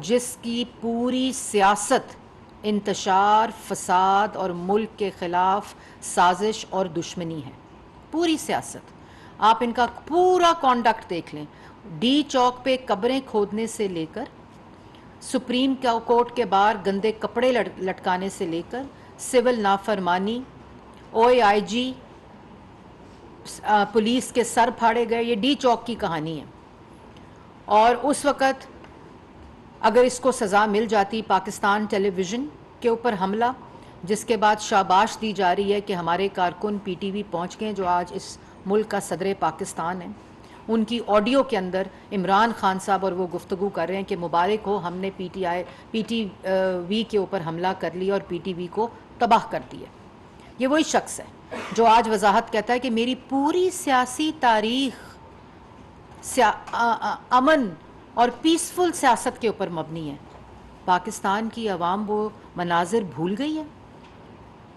جس کی پوری سیاست انتشار، فساد اور ملک کے خلاف سازش اور دشمنی ہے. پوری سیاست. آپ ان کا پورا کانڈکٹ دیکھ لیں. ڈی چوک پہ قبریں کھودنے سے لے کر، سپریم کورٹ کے باہر گندے کپڑے لٹکانے سے لے کر، سول نافرمانی، او اے آئی جی پولیس کے سر پھاڑے گئے. یہ ڈی چوک کی کہانی ہے. اور اس وقت اگر اس کو سزا مل جاتی، پاکستان ٹیلی ویژن کے اوپر حملہ، جس کے بعد شاباش دی جا رہی ہے کہ ہمارے کارکن پی ٹی وی پہنچ گئے جو آج اس ملک کا صدر پاکستان ہے. ان کی آڈیو کے اندر عمران خان صاحب اور وہ گفتگو کر رہے ہیں کہ مبارک ہو، ہم نے پی ٹی وی کے اوپر حملہ کر لیا اور پی ٹی وی کو تباہ کر دیا. یہ وہی شخص ہے جو آج وضاحت کہتا ہے کہ میری پوری سیاسی تاریخ امن اور پیسفل سیاست کے اوپر مبنی ہے. پاکستان کی عوام وہ مناظر بھول گئی ہے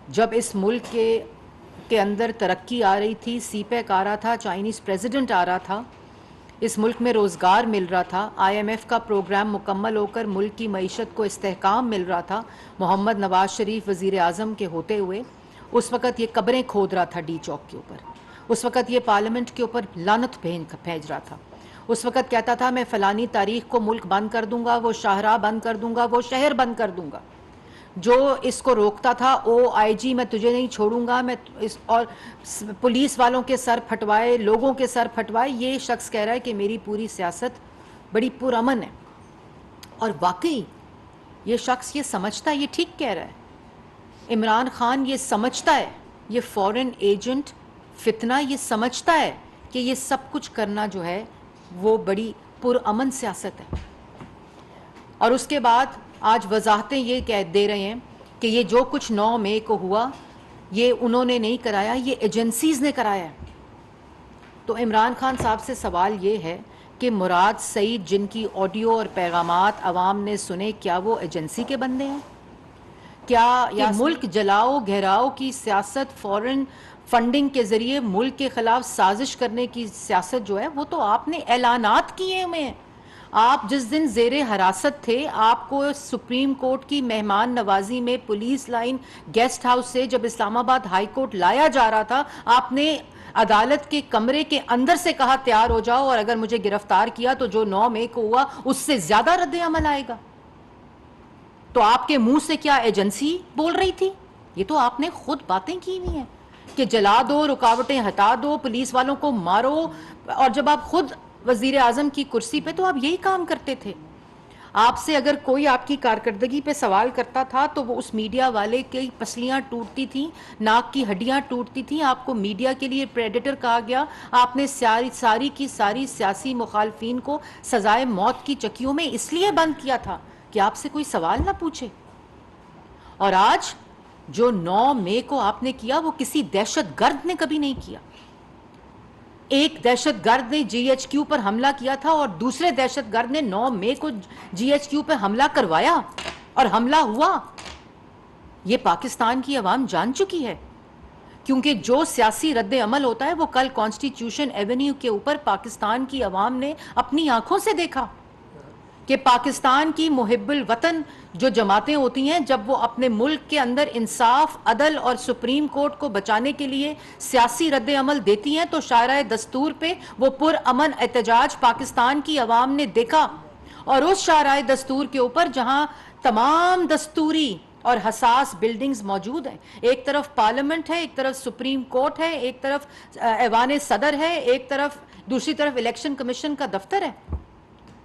جب اس ملک کے اندر ترقی آ رہی تھی، سی پیک آ رہا تھا، چائنیز پریزیڈنٹ آ رہا تھا، اس ملک میں روزگار مل رہا تھا، آئی ایم ایف کا پروگرام مکمل ہو کر ملک کی معیشت کو استحکام مل رہا تھا محمد نواز شریف وزیر اعظم کے ہوتے ہوئے. اس وقت یہ قبریں کھود رہا تھا ڈی چوک کے اوپر. اس وقت یہ پارلیمنٹ کے اوپر لعنت بھیج رہا تھا. اس وقت کہتا تھا میں فلانی تاریخ کو ملک بند کر دوں گا، وہ شاہراہ بند کر دوں گا، وہ شہر بند کر دوں گا. جو اس کو روکتا تھا، او آئی جی میں تجھے نہیں چھوڑوں گا، میں اور پولیس والوں کے سر پھٹوائے، لوگوں کے سر پھٹوائے. یہ شخص کہہ رہا ہے کہ میری پوری سیاست بڑی پرامن ہے. اور واقعی یہ شخص یہ سمجھتا ہے، یہ ٹھیک کہہ رہا ہے. عمران خان یہ سمجھتا ہے، یہ فورن ایجنٹ فتنہ یہ سمجھتا ہے کہ یہ سب کچھ کرنا جو ہے وہ بڑی پرامن سیاست ہے. اور اس کے بعد آج وضاحتیں یہ کہہ دے رہے ہیں کہ یہ جو کچھ 9 مئی کو ہوا یہ انہوں نے نہیں کرایا، یہ ایجنسیز نے کرایا ہے. تو عمران خان صاحب سے سوال یہ ہے کہ مراد سعید جن کی آڈیو اور پیغامات عوام نے سنے، کیا وہ ایجنسی کے بندے ہیں؟ کیا ملک جلاؤ گھیراؤ کی سیاست، فورن فنڈنگ کے ذریعے ملک کے خلاف سازش کرنے کی سیاست جو ہے وہ تو آپ نے اعلانات کیے ہوئے ہیں. آپ جس دن زیر حراست تھے، آپ کو سپریم کورٹ کی مہمان نوازی میں پولیس لائن گیسٹ ہاؤس سے جب اسلام آباد ہائی کورٹ لایا جا رہا تھا، آپ نے عدالت کے کمرے کے اندر سے کہا تیار ہو جاؤ اور اگر مجھے گرفتار کیا تو جو 9 مئی کو ہوا اس سے زیادہ رد عمل آئے گا. تو آپ کے منہ سے کیا ایجنسی بول رہی تھی؟ یہ تو آپ نے خود باتیں کی ہوئی ہیں کہ جلا دو، رکاوٹیں ہٹا دو، پولیس والوں کو مارو. اور جب آپ خود وزیر اعظم کی کرسی پہ تو آپ یہی کام کرتے تھے. آپ سے اگر کوئی آپ کی کارکردگی پہ سوال کرتا تھا تو وہ اس میڈیا والے کی پسلیاں ٹوٹتی تھیں، ناک کی ہڈیاں ٹوٹتی تھیں. آپ کو میڈیا کے لیے پریڈیٹر کہا گیا. آپ نے ساری کی ساری سیاسی مخالفین کو سزائے موت کی چکیوں میں اس لیے بند کیا تھا کہ آپ سے کوئی سوال نہ پوچھے. اور آج جو 9 مئی کو آپ نے کیا وہ کسی دہشت گرد نے کبھی نہیں کیا. ایک دہشت گرد نے جی ایچ کیو پر حملہ کیا تھا اور دوسرے دہشت گرد نے 9 مئی کو جی ایچ کیو پہ حملہ کروایا اور حملہ ہوا. یہ پاکستان کی عوام جان چکی ہے کیونکہ جو سیاسی رد عمل ہوتا ہے وہ کل کانسٹیٹیوشن ایونیو کے اوپر پاکستان کی عوام نے اپنی آنکھوں سے دیکھا کہ پاکستان کی محب الوطن جو جماعتیں ہوتی ہیں جب وہ اپنے ملک کے اندر انصاف، عدل اور سپریم کورٹ کو بچانے کے لیے سیاسی رد عمل دیتی ہیں تو شاعرہ دستور پہ وہ پرامن احتجاج پاکستان کی عوام نے دیکھا. اور اس شاعرہ دستور کے اوپر جہاں تمام دستوری اور حساس بلڈنگز موجود ہیں، ایک طرف پارلیمنٹ ہے، ایک طرف سپریم کورٹ ہے، ایک طرف ایوان صدر ہے، ایک طرف دوسری طرف الیکشن کمیشن کا دفتر ہے.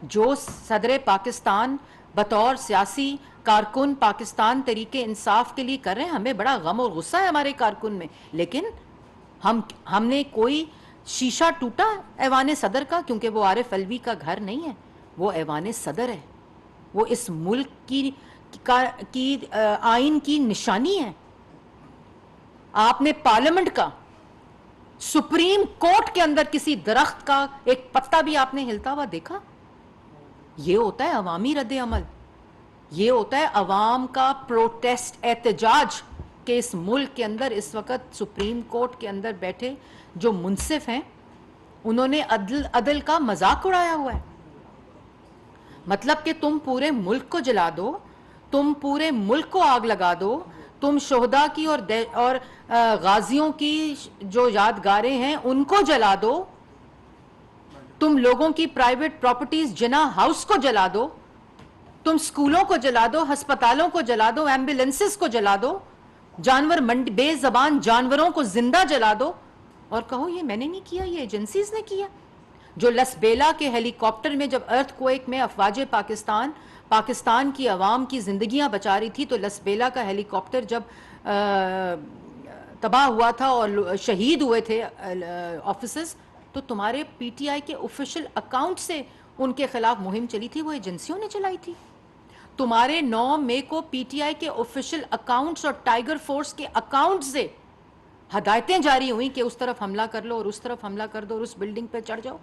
جو صدر پاکستان بطور سیاسی کارکن پاکستان تحریک انصاف کے لیے کر رہے ہیں، ہمیں بڑا غم اور غصہ ہے ہمارے کارکن میں، لیکن ہم نے کوئی شیشہ ٹوٹا ایوان صدر کا؟ کیونکہ وہ عارف علوی کا گھر نہیں ہے، وہ ایوان صدر ہے، وہ اس ملک کی آئین کی نشانی ہے. آپ نے پارلیمنٹ کا، سپریم کورٹ کے اندر کسی درخت کا ایک پتا بھی آپ نے ہلتا ہوا دیکھا؟ یہ ہوتا ہے عوامی رد عمل، یہ ہوتا ہے عوام کا پروٹیسٹ، احتجاج. کہ اس ملک کے اندر اس وقت سپریم کورٹ کے اندر بیٹھے جو منصف ہیں انہوں نے عدل کا مذاق اڑایا ہوا ہے. مطلب کہ تم پورے ملک کو جلا دو, تم پورے ملک کو آگ لگا دو, تم شہداء کی اور غازیوں کی جو یادگاریں ہیں ان کو جلا دو, تم لوگوں کی پرائیویٹ پراپرٹیز جناح ہاؤس کو جلا دو, تم سکولوں کو جلا دو, ہسپتالوں کو جلا دو, ایمبولینسز کو جلا دو, جانور منڈی بے زبان جانوروں کو زندہ جلا دو, اور کہو یہ میں نے نہیں کیا, یہ ایجنسیز نے کیا. جو لس بیلا کے ہیلی کاپٹر میں جب ارتھ کویک میں افواج پاکستان کی عوام کی زندگیاں بچا رہی تھی, تو لس بیلا کا ہیلی کاپٹر جب تباہ ہوا تھا اور شہید ہوئے تھے آفیسرز, تو تمہارے پی ٹی آئی کے آفیشیل اکاؤنٹ سے ان کے خلاف مہم چلی تھی, وہ ایجنسیوں نے چلائی تھی. تمہارے 9 مئی کو پی ٹی آئی کے آفیشیل اکاؤنٹس اور ٹائیگر فورس کے اکاؤنٹ سے ہدایتیں جاری ہوئیں کہ اس طرف حملہ کر لو اور اس طرف حملہ کر دو اور اس بلڈنگ پہ چڑھ جاؤ,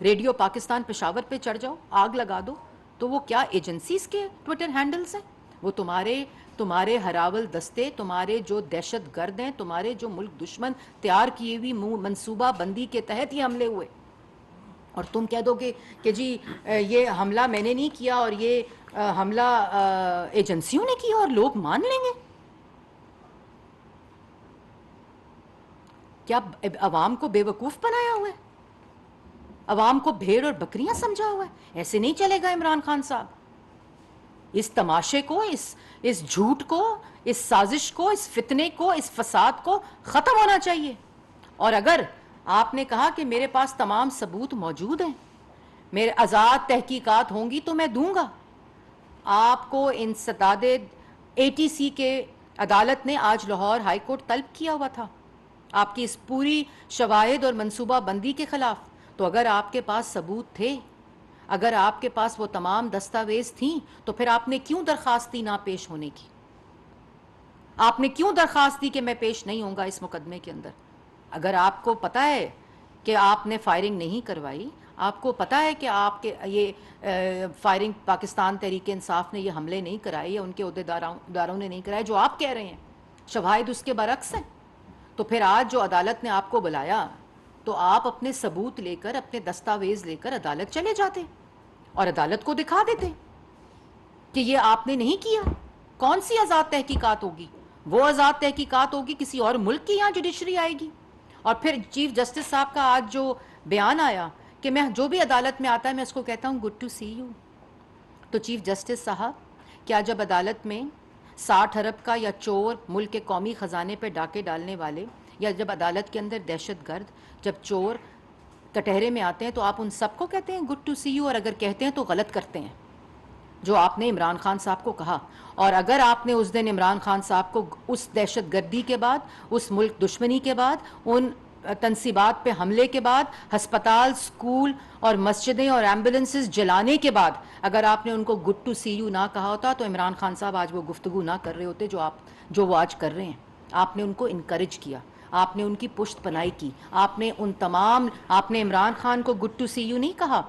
ریڈیو پاکستان پشاور پہ چڑھ جاؤ, آگ لگا دو. تو وہ کیا ایجنسیز کے ٹویٹر ہینڈلز ہیں؟ وہ تمہارے ہراول دستے, تمہارے جو دہشت گرد ہیں, تمہارے جو ملک دشمن تیار کیے ہوئی منصوبہ بندی کے تحت یہ حملے ہوئے, اور تم کہہ دو گے کہ جی یہ حملہ میں نے نہیں کیا اور یہ حملہ ایجنسیوں نے کیا, اور لوگ مان لیں گے؟ کیا عوام کو بے وقوف بنایا ہوا ہے؟ عوام کو بھیڑ اور بکریاں سمجھا ہوا ہے؟ ایسے نہیں چلے گا عمران خان صاحب. اس تماشے کو, اس جھوٹ کو, اس سازش کو, اس فتنے کو, اس فساد کو ختم ہونا چاہیے. اور اگر آپ نے کہا کہ میرے پاس تمام ثبوت موجود ہیں, میرے آزاد تحقیقات ہوں گی تو میں دوں گا. آپ کو انسداد اے ٹی سی کے عدالت نے آج لاہور ہائی کورٹ طلب کیا ہوا تھا آپ کی اس پوری شواہد اور منصوبہ بندی کے خلاف. تو اگر آپ کے پاس ثبوت تھے, اگر آپ کے پاس وہ تمام دستاویز تھیں, تو پھر آپ نے کیوں درخواست دی نہ پیش ہونے کی؟ آپ نے کیوں درخواست دی کہ میں پیش نہیں ہوں گا اس مقدمے کے اندر؟ اگر آپ کو پتہ ہے کہ آپ نے فائرنگ نہیں کروائی, آپ کو پتہ ہے کہ آپ کے یہ فائرنگ پاکستان تحریک انصاف نے یہ حملے نہیں کرائے یا ان کے عہدیداروں نے نہیں کرائے جو آپ کہہ رہے ہیں, شواہد اس کے برعکس ہیں, تو پھر آج جو عدالت نے آپ کو بلایا تو آپ اپنے ثبوت لے کر, اپنے دستاویز لے کر عدالت چلے جاتے اور عدالت کو دکھا دیتے کہ یہ آپ نے نہیں کیا. کون سی آزاد تحقیقات ہوگی؟ وہ آزاد تحقیقات ہوگی کسی اور ملک کی یہاں جوڈیشری آئے گی. اور پھر چیف جسٹس صاحب کا آج جو بیان آیا کہ میں جو بھی عدالت میں آتا ہے میں اس کو کہتا ہوں گڈ ٹو سی یو. تو چیف جسٹس صاحب, کیا جب عدالت میں 60 ارب کا یا چور, ملک کے قومی خزانے پہ ڈاکے ڈالنے والے, یا جب عدالت کے اندر دہشت گرد, جب چور کٹہرے میں آتے ہیں تو آپ ان سب کو کہتے ہیں گڈ ٹو سی یو؟ اور اگر کہتے ہیں تو غلط کرتے ہیں, جو آپ نے عمران خان صاحب کو کہا. اور اگر آپ نے اس دن عمران خان صاحب کو اس دہشت گردی کے بعد, اس ملک دشمنی کے بعد, ان تنصیبات پہ حملے کے بعد, ہسپتال, سکول اور مسجدیں اور ایمبولینسز جلانے کے بعد, اگر آپ نے ان کو گڈ ٹو سی یو نہ کہا ہوتا تو عمران خان صاحب آج وہ گفتگو نہ کر رہے ہوتے جو وہ آج کر رہے ہیں. آپ نے ان کو انکریج کیا, آپ نے ان کی پشت پناہی کی, آپ نے عمران خان کو گڈ ٹو سی یو نہیں کہا,